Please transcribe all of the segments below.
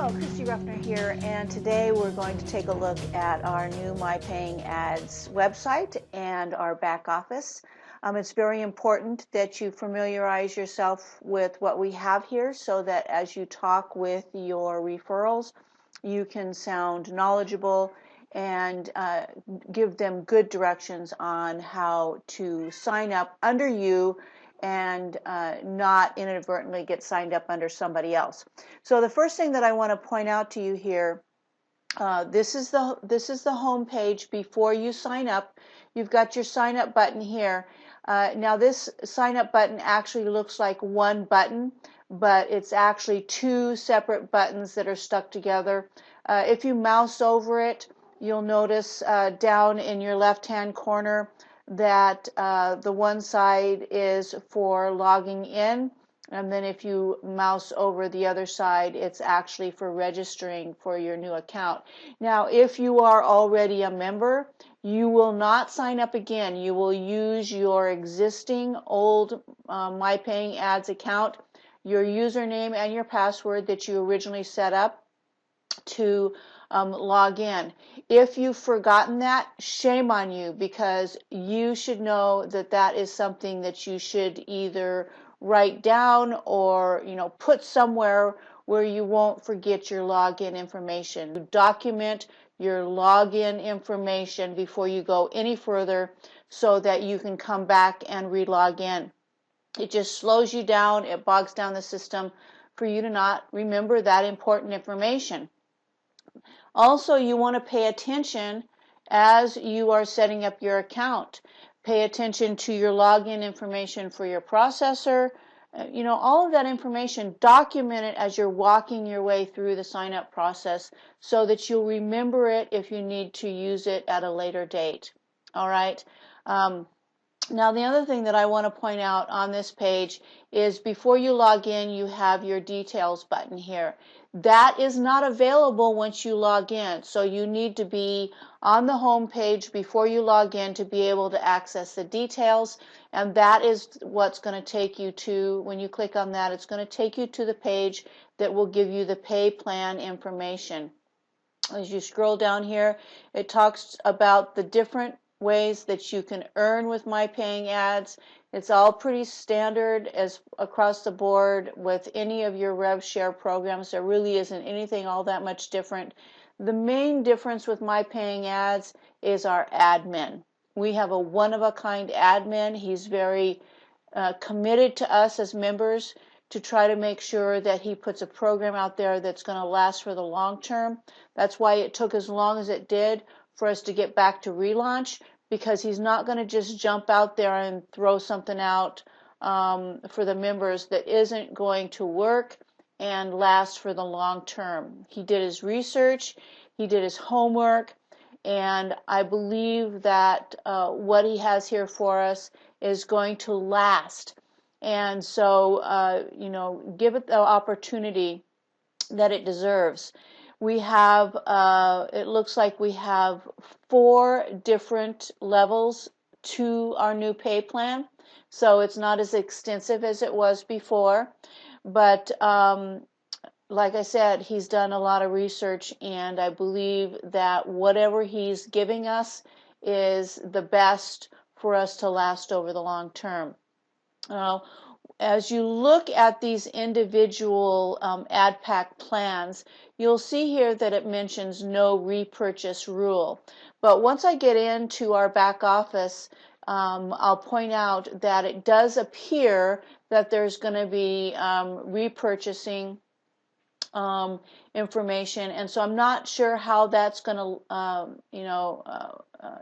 Hello, Christy Ruffner here, and today we're going to take a look at our new MyPayingAds website and our back office. It's very important that you familiarize yourself with what we have here so that as you talk with your referrals, you can sound knowledgeable and give them good directions on how to sign up under you and not inadvertently get signed up under somebody else. So the first thing that I want to point out to you here, this is the home page before you sign up. You've got your sign up button here. Now this sign up button actually looks like one button, but it's actually two separate buttons that are stuck together. If you mouse over it, you'll notice down in your left hand corner that the one side is for logging in, and then if you mouse over the other side, it's actually for registering for your new account. Now, if you are already a member, you will not sign up again. You will use your existing old MyPayingAds account, your username and your password that you originally set up to log in. If you've forgotten that, shame on you, because you should know that that is something that you should either write down or put somewhere where you won't forget your login information. Document your login information before you go any further so that you can come back and re-log in. It just slows you down, it bogs down the system for you to not remember that important information. Also, you want to pay attention as you are setting up your account. Pay attention to your login information for your processor. All of that information, document it as you're walking your way through the sign up process so that you'll remember it if you need to use it at a later date. All right. Now, the other thing that I want to point out on this page is before you log in, you have your details button here. That is not available once you log in, so you need to be on the home page before you log in to be able to access the details, and that is what's going to take you to, when you click on that, it's going to take you to the page that will give you the pay plan information. As you scroll down here, it talks about the different ways that you can earn with MyPayingAds. It's all pretty standard as across the board with any of your rev share programs. There really isn't anything all that much different. The main difference with MyPayingAds is our admin. We have a one-of-a-kind admin. He's very committed to us as members to try to make sure that he puts a program out there that's going to last for the long term. That's why it took as long as it did for us to get back to relaunch, because he's not going to just jump out there and throw something out for the members that isn't going to work and last for the long term. He did his research, he did his homework, and I believe that what he has here for us is going to last. And so, give it the opportunity that it deserves. We have, it looks like we have 4 different levels to our new pay plan. So it's not as extensive as it was before. But like I said, he's done a lot of research, and I believe that whatever he's giving us is the best for us to last over the long term. As you look at these individual ad pack plans, you'll see here that it mentions no repurchase rule. But once I get into our back office, I'll point out that it does appear that there's going to be repurchasing information, and so I'm not sure how that's going to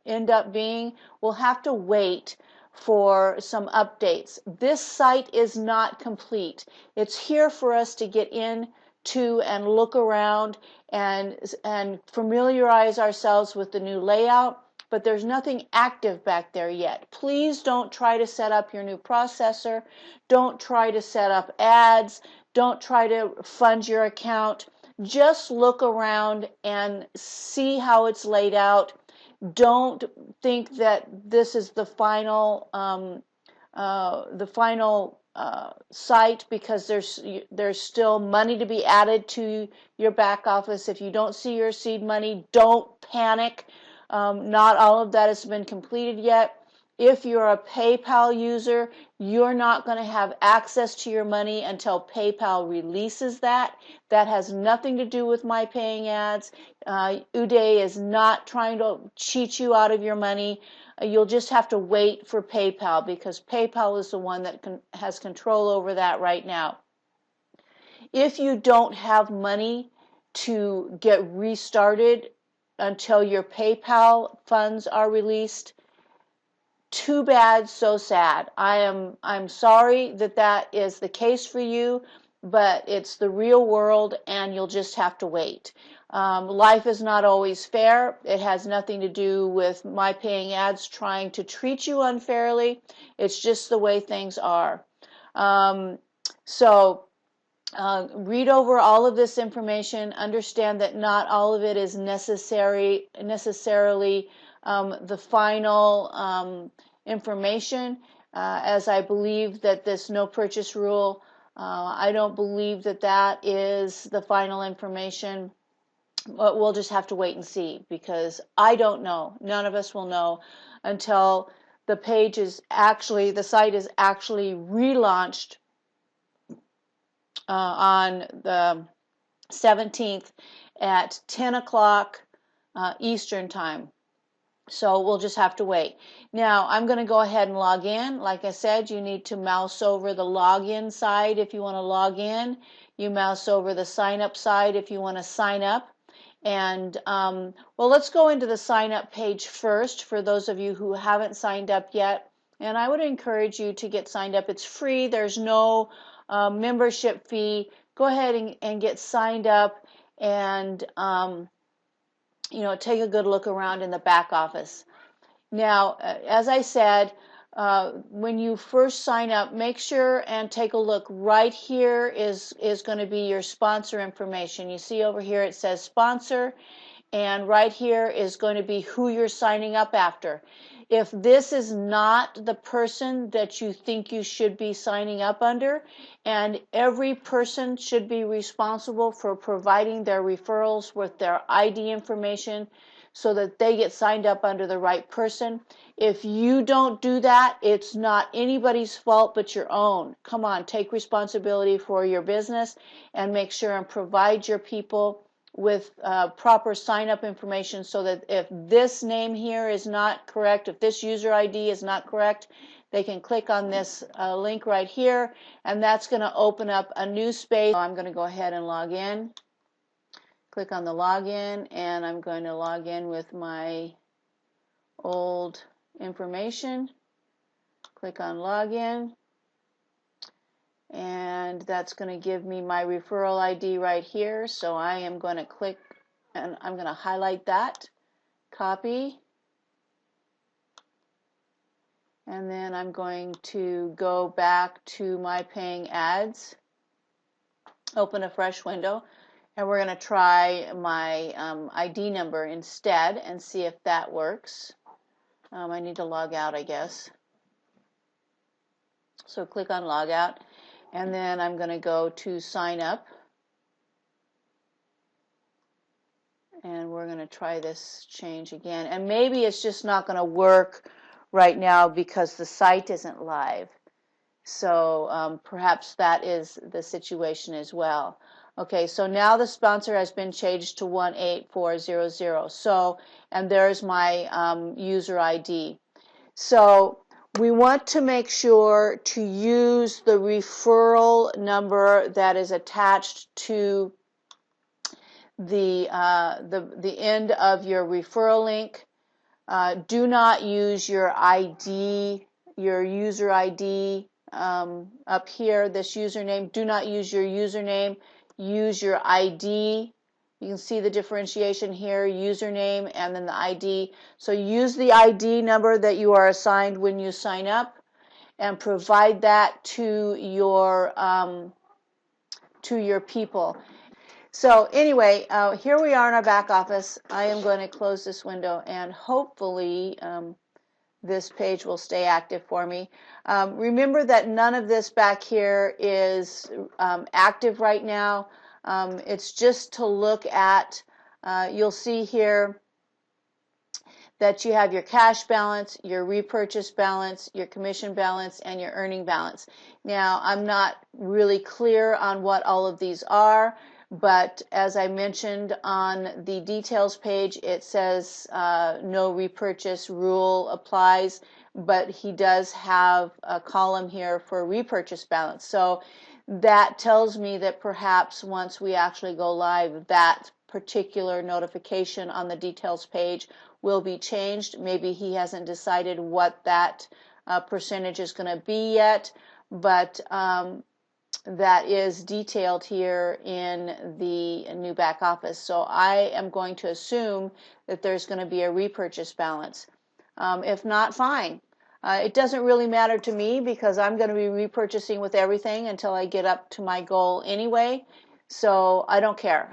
end up being. We'll have to wait for some updates. This site is not complete. It's here for us to get into and look around and familiarize ourselves with the new layout, but there's nothing active back there yet. Please don't try to set up your new processor. Don't try to set up ads. Don't try to fund your account. Just look around and see how it's laid out. Don't think that this is the final site, because there's still money to be added to your back office. If you don't see your seed money, don't panic. Not all of that has been completed yet. If you're a PayPal user, you're not going to have access to your money until PayPal releases that. That has nothing to do with My Paying Ads. Uday is not trying to cheat you out of your money. You'll just have to wait for PayPal, because PayPal is the one that has control over that right now. If you don't have money to get restarted until your PayPal funds are released, too bad, so sad. I'm sorry that that is the case for you, but it's the real world, and you'll just have to wait. Life is not always fair. It has nothing to do with My Paying Ads trying to treat you unfairly. It's just the way things are. Read over all of this information. Understand that not all of it is necessarily the final information, as I believe that this no purchase rule, I don't believe that that is the final information. But we'll just have to wait and see, because I don't know. None of us will know until the site is actually relaunched on the 17th at 10 o'clock Eastern time. So we'll just have to wait. Now I'm going to go ahead and log in. Like I said, you need to mouse over the login side if you want to log in. You mouse over the sign up side if you want to sign up. And well, let's go into the sign up page first for those of you who haven't signed up yet. And I would encourage you to get signed up. It's free. There's no membership fee. Go ahead and get signed up, and take a good look around in the back office. Now, as I said, when you first sign up, make sure and take a look. Right here is going to be your sponsor information. You see over here it says sponsor, and right here is going to be who you're signing up after. If this is not the person that you think you should be signing up under, and every person should be responsible for providing their referrals with their ID information so that they get signed up under the right person. If you don't do that, it's not anybody's fault but your own. Come on, take responsibility for your business and make sure and provide your people with proper sign-up information, so that if this name here is not correct, if this user ID is not correct, they can click on this link right here, and that's going to open up a new space. I'm going to go ahead and log in. Click on the login, and I'm going to log in with my old information. Click on login, and that's going to give me my referral ID right here. So I am going to click, and I'm going to highlight that, copy, and then I'm going to go back to My Paying Ads, open a fresh window, and we're going to try my ID number instead and see if that works. I need to log out, I guess. So click on log out, and then I'm going to go to sign up, and we're going to try this change again. And maybe it's just not going to work right now because the site isn't live. So perhaps that is the situation as well. Okay, so now the sponsor has been changed to 18400. So, and there's my user ID. So we want to make sure to use the referral number that is attached to the end of your referral link. Do not use your ID, your user ID up here, this username. Do not use your username. Use your ID. You can see the differentiation here, username and then the ID. So use the ID number that you are assigned when you sign up, and provide that to your people. So anyway, here we are in our back office. I am going to close this window, and hopefully this page will stay active for me. Remember that none of this back here is active right now. It's just to look at, you'll see here that you have your cash balance, your repurchase balance, your commission balance, and your earning balance. Now, I'm not really clear on what all of these are, but as I mentioned on the details page, it says no repurchase rule applies, but he does have a column here for repurchase balance. So that tells me that perhaps once we actually go live, that particular notification on the details page will be changed. Maybe he hasn't decided what that percentage is going to be yet, but that is detailed here in the new back office. So I am going to assume that there's going to be a repurchase balance. If not, fine. It doesn't really matter to me because I'm going to be repurchasing with everything until I get up to my goal anyway. So I don't care.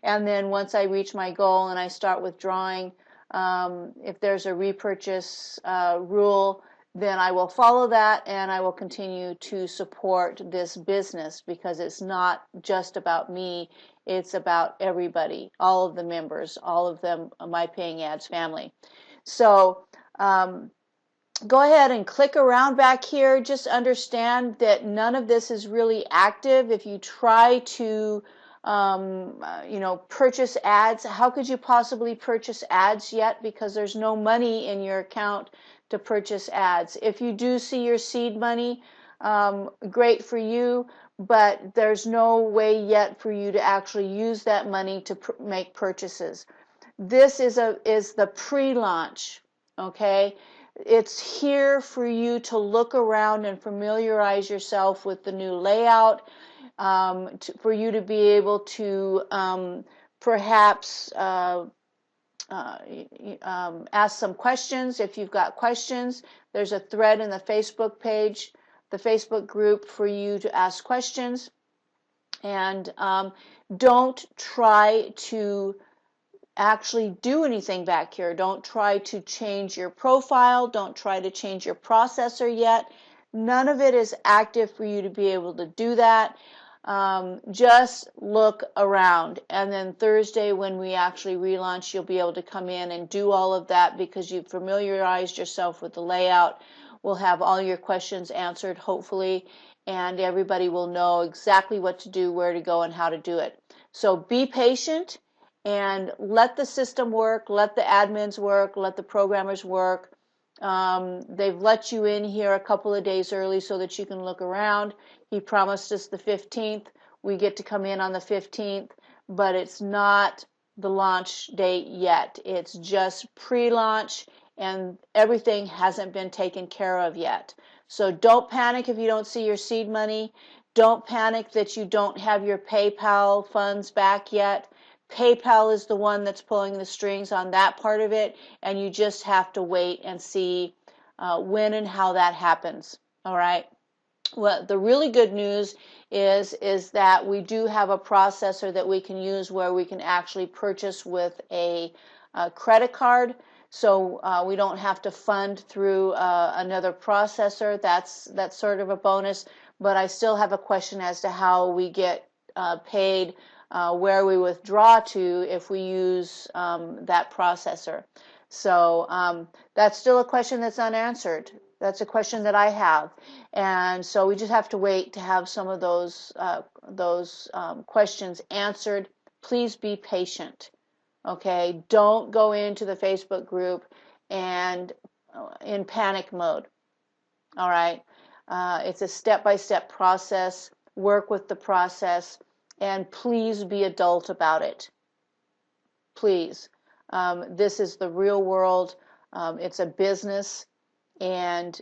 And then once I reach my goal and I start withdrawing, if there's a repurchase rule, then I will follow that and I will continue to support this business because it's not just about me, it's about everybody, all of the members, all of them, My Paying Ads family. So go ahead and click around back here. Just understand that none of this is really active. If you try to purchase ads, how could you possibly purchase ads yet? Because there's no money in your account to purchase ads. If you do see your seed money, great for you, but there's no way yet for you to actually use that money to make purchases. This is the pre-launch, okay? It's here for you to look around and familiarize yourself with the new layout, for you to be able to perhaps ask some questions. If you've got questions, there's a thread in the Facebook page, the Facebook group, for you to ask questions. And don't try to actually do anything back here. Don't try to change your profile. Don't try to change your processor yet. None of it is active for you to be able to do that. Just look around, and then Thursday when we actually relaunch, you'll be able to come in and do all of that because you've familiarized yourself with the layout. We'll have all your questions answered, hopefully, and everybody will know exactly what to do, where to go, and how to do it. So be patient and let the system work, let the admins work, let the programmers work. They've let you in here a couple of days early so that you can look around. He promised us the 15th. We get to come in on the 15th, but it's not the launch date yet. It's just pre-launch and everything hasn't been taken care of yet. So don't panic if you don't see your seed money. Don't panic that you don't have your PayPal funds back yet. PayPal is the one that's pulling the strings on that part of it, and you just have to wait and see when and how that happens. All right. Well, the really good news is that we do have a processor that we can use where we can actually purchase with a credit card. So we don't have to fund through another processor. That's sort of a bonus. But I still have a question as to how we get paid, where we withdraw to if we use that processor. So that's still a question that's unanswered. That's a question that I have, and so we just have to wait to have some of those questions answered. Please be patient, okay? Don't go into the Facebook group and in panic mode. All right, it's a step-by-step process. Work with the process, and please be adult about it. Please, this is the real world. It's a business. And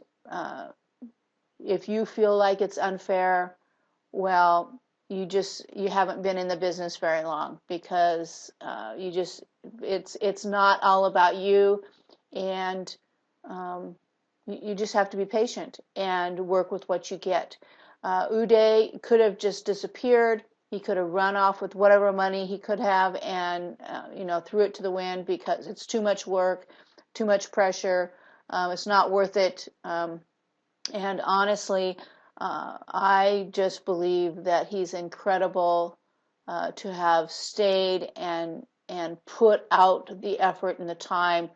if you feel like it's unfair, well, you haven't been in the business very long because it's not all about you, and you just have to be patient and work with what you get. Uday could have just disappeared. He could have run off with whatever money he could have and threw it to the wind because it's too much work, too much pressure. It's not worth it. And honestly, I just believe that he's incredible to have stayed and put out the effort and the time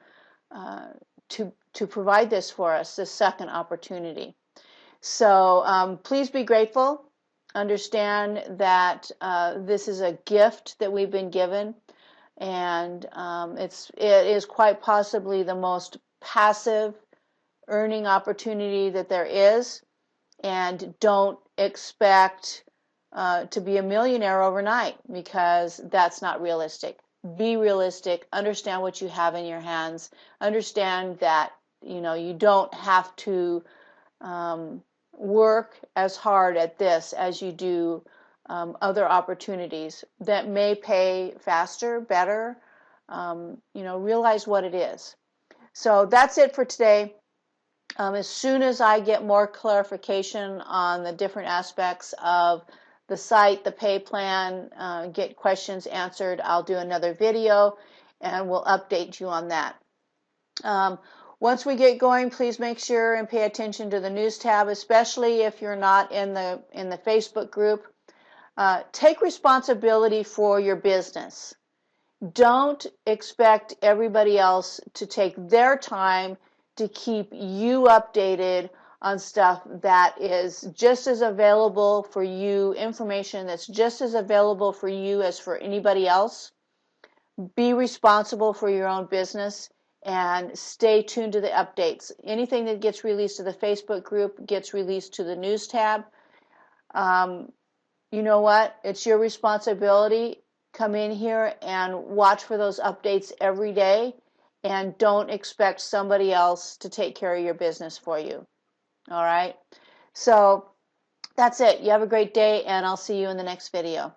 to provide this for us, this second opportunity. So please be grateful. Understand that this is a gift that we've been given, and it is quite possibly the most passive earning opportunity that there is. And don't expect to be a millionaire overnight, because that's not realistic. Be realistic. Understand what you have in your hands. Understand that you don't have to work as hard at this as you do other opportunities that may pay faster, better. Realize what it is. So that's it for today. As soon as I get more clarification on the different aspects of the site, the pay plan, get questions answered, I'll do another video and we'll update you on that. Once we get going, please make sure and pay attention to the news tab, especially if you're not in the Facebook group. Take responsibility for your business. Don't expect everybody else to take their time to keep you updated on stuff that is just as available for you, information that's just as available for you as for anybody else. Be responsible for your own business and stay tuned to the updates. Anything that gets released to the Facebook group gets released to the news tab. You know what? It's your responsibility. Come in here and watch for those updates every day, and don't expect somebody else to take care of your business for you. All right? So that's it. You have a great day, and I'll see you in the next video.